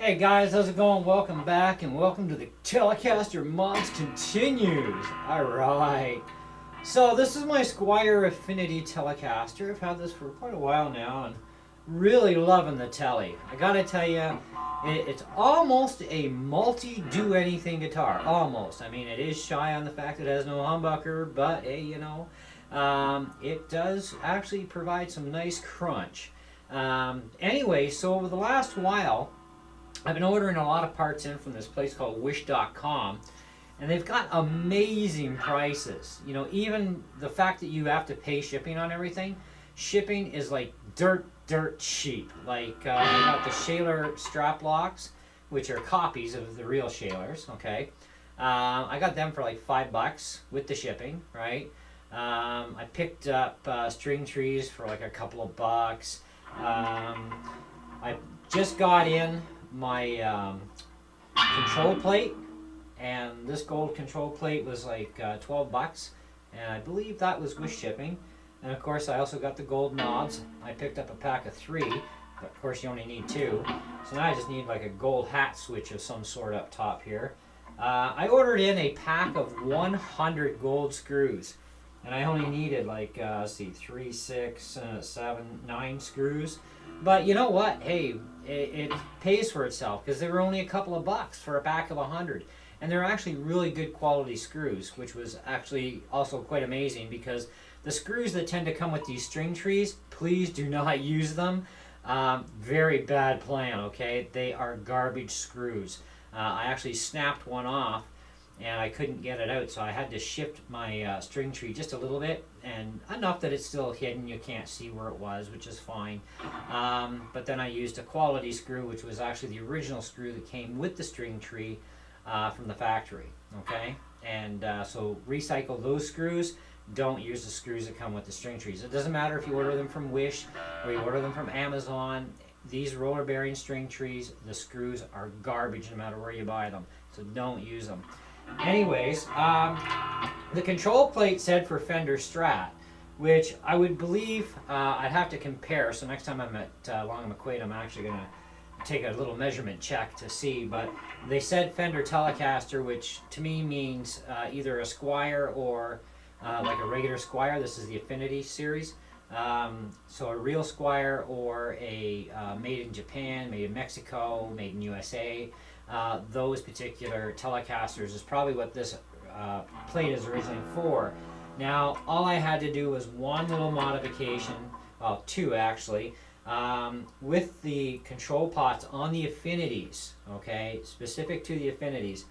Hey guys, how's it going? Welcome back and welcome to the Telecaster Mods Continues. Alright, so this is my Squire Affinity Telecaster. I've had this for quite a while now and really loving the Tele. I gotta tell you, it's almost a multi-do-anything guitar. Almost. I mean, it is shy on the fact that it has no humbucker, but hey, it does actually provide some nice crunch. Anyway, so over the last while, I've been ordering a lot of parts in from this place called wish.com, and they've got amazing prices. You know, even the fact that you have to pay shipping on everything, shipping is like dirt cheap. Like, I got the Shaler strap locks, which are copies of the real Shalers, okay? I got them for like $5 with the shipping, right? I picked up string trees for like a couple of bucks. I just got in my control plate, and this gold control plate was like $12, and I believe that was with shipping. And of course I also got the gold knobs. I picked up a pack of 3, but of course you only need 2, so now I just need like a gold hat switch of some sort up top here. I ordered in a pack of 100 gold screws, and I only needed like let's see, 3, 6, 7, 9 screws. But you know what? Hey, it pays for itself because they were only a couple of bucks for a pack of 100. And they're actually really good quality screws, which was actually also quite amazing because the screws that tend to come with these string trees, please do not use them. Very bad plan, okay? They are garbage screws. I actually snapped one off and I couldn't get it out, so I had to shift my string tree just a little bit, and enough that it's still hidden. You can't see where it was, which is fine. But then I used a quality screw, which was actually the original screw that came with the string tree from the factory, okay? And so recycle those screws. Don't use the screws that come with the string trees. It doesn't matter if you order them from Wish or you order them from Amazon. These roller bearing string trees, the screws are garbage no matter where you buy them, so don't use them. Anyways, the control plate said for Fender Strat, which I would believe I'd have to compare. So next time I'm at Long McQuaid, I'm actually going to take a little measurement check to see. But they said Fender Telecaster, which to me means either a Squire or like a regular Squire. This is the Affinity series. So a real Squire or a made in Japan, made in Mexico, made in USA. Those particular Telecasters is probably what this plate is originally for. Now, all I had to do was one little modification, well, 2 actually, with the control pots on the Affinities, okay, specific to the Affinities.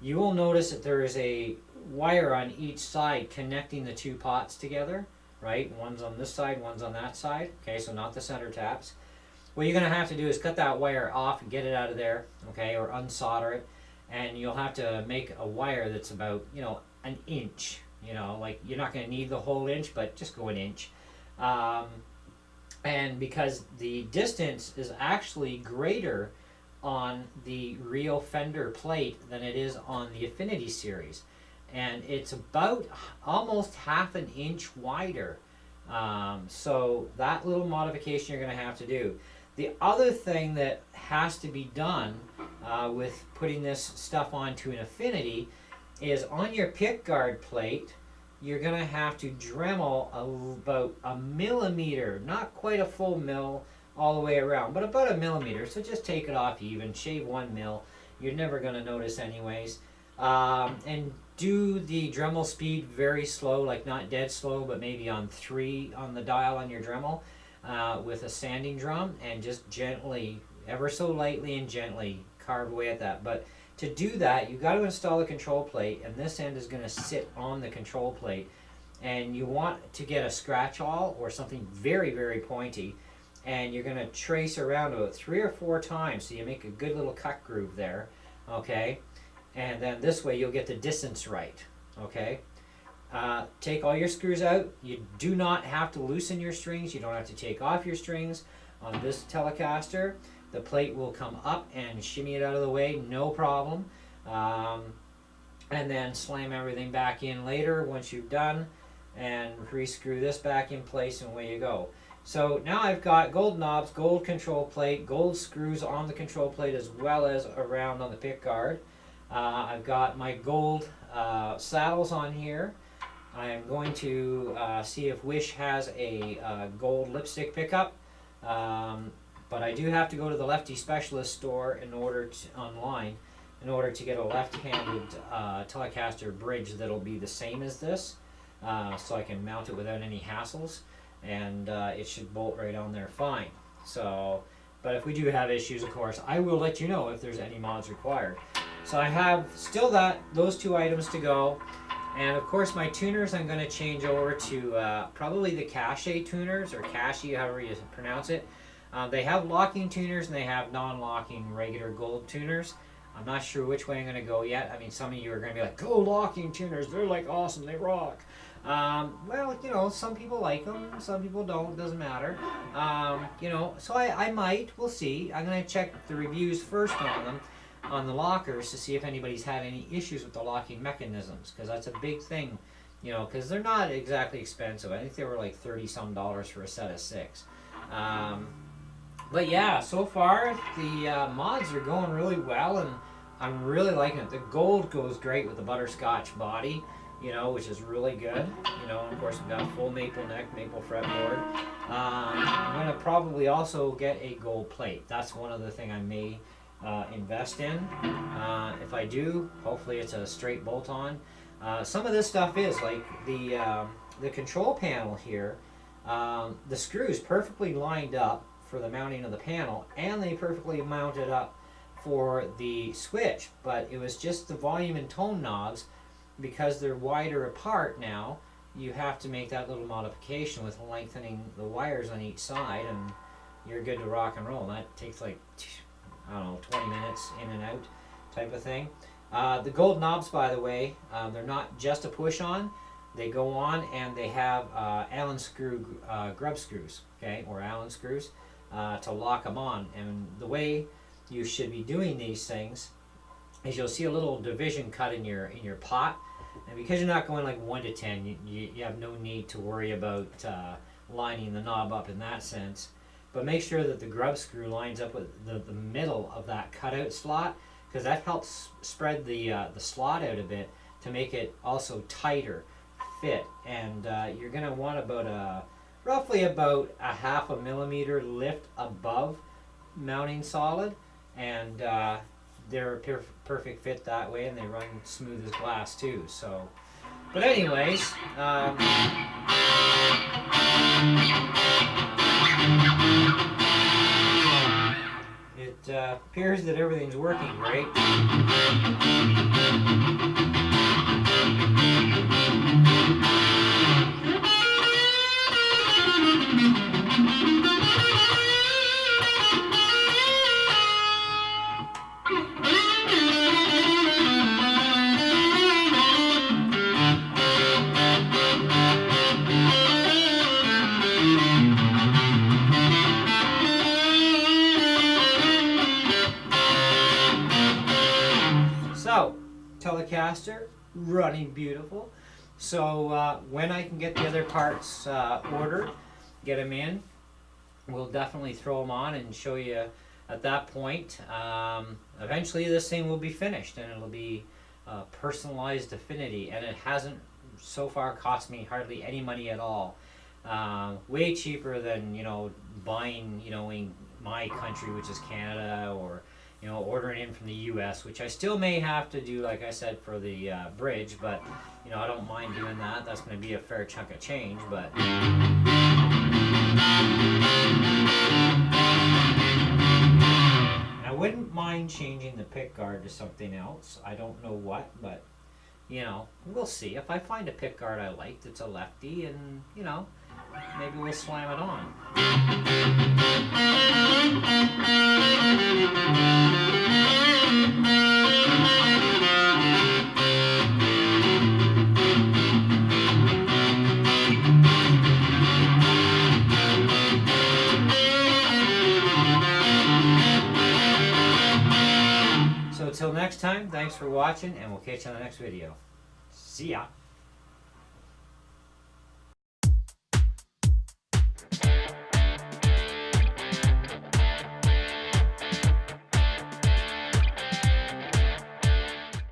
You will notice that there is a wire on each side connecting the 2 pots together, right? One's on this side, one's on that side, okay, so not the center taps. What you're going to have to do is cut that wire off and get it out of there, okay, or unsolder it, and you'll have to make a wire that's about, an inch, like you're not going to need the whole inch, but just go an inch. And because the distance is actually greater on the real Fender plate than it is on the Affinity series, and it's about almost half an inch wider. So that little modification you're going to have to do. The other thing that has to be done with putting this stuff onto an Affinity is on your pickguard plate, you're going to have to Dremel about a millimeter, not quite a full mil all the way around, but about a millimeter. So just take it off even, shave 1 mil. You're never going to notice anyways. And do the Dremel speed very slow, like not dead slow, but maybe on 3 on the dial on your Dremel. With a sanding drum, and just gently, ever so lightly and gently carve away at that. But to do that, you've got to install the control plate, and this end is going to sit on the control plate. And you want to get a scratch awl or something very, very pointy, and you're going to trace around about 3 or 4 times so you make a good little cut groove there, okay? And then this way you'll get the distance right, okay? Take all your screws out. You do not have to loosen your strings. You don't have to take off your strings on this Telecaster. The plate will come up and shimmy it out of the way, no problem. And then slam everything back in later once you've done, and re-screw this back in place, and away you go. So now I've got gold knobs, gold control plate, gold screws on the control plate as well as around on the pick guard. I've got my gold saddles on here. I'm going to see if Wish has a gold lipstick pickup. But I do have to go to the Lefty Specialist store in order to, online, in order to get a left-handed Telecaster bridge that'll be the same as this, so I can mount it without any hassles, and it should bolt right on there fine. So, but if we do have issues, of course, I will let you know if there's any mods required. So I have still those two items to go, and of course my tuners I'm going to change over to probably the Cache tuners, or Cache, however you pronounce it. They have locking tuners and they have non-locking regular gold tuners. I'm not sure which way I'm going to go yet. I mean, some of you are going to be like, go locking tuners, they're like awesome, they rock. Well, you know, some people like them, some people don't, it doesn't matter. You know, so I might, we'll see. I'm going to check the reviews first on them, on the lockers, to see if anybody's had any issues with the locking mechanisms, because that's a big thing, you know, because they're not exactly expensive. I think they were like $30-some for a set of 6. But yeah, so far the mods are going really well, and I'm really liking it. The gold goes great with the butterscotch body, you know, which is really good. You know, and of course we've got a full maple neck, maple fretboard. I'm going to probably also get a gold plate. That's one other thing I may invest in. If I do, hopefully it's a straight bolt-on. Some of this stuff is, like the control panel here, the screws perfectly lined up for the mounting of the panel, and they perfectly mounted up for the switch, but it was just the volume and tone knobs. Because they're wider apart now, you have to make that little modification with lengthening the wires on each side, and you're good to rock and roll. That takes like, I don't know, 20 minutes in and out type of thing. The gold knobs, by the way, they're not just a push on. They go on and they have Allen screw grub screws, okay, or Allen screws to lock them on. And the way you should be doing these things is you'll see a little division cut in your pot, and because you're not going like 1 to 10, you have no need to worry about lining the knob up in that sense. But make sure that the grub screw lines up with the middle of that cutout slot, because that helps spread the slot out a bit to make it also tighter fit. And you're going to want about roughly about a 1/2 millimeter lift above mounting solid, and they're a perfect fit that way, and they run smooth as glass too. So, but anyways, it appears that everything's working great. So, Telecaster, running beautiful. So when I can get the other parts ordered, get them in, we'll definitely throw them on and show you at that point. Eventually this thing will be finished, and it'll be personalized Affinity, and it hasn't so far cost me hardly any money at all. Way cheaper than, you know, buying, you know, in my country, which is Canada, or, you know, ordering in from the US, which I still may have to do, like I said, for the bridge, but, you know, I don't mind doing that. That's going to be a fair chunk of change, but I wouldn't mind changing the pick guard to something else. I don't know what, but, you know, we'll see. If I find a pick guard I like that's a lefty, and, you know, maybe we'll slam it on. So until next time, thanks for watching, and we'll catch you on the next video. See ya.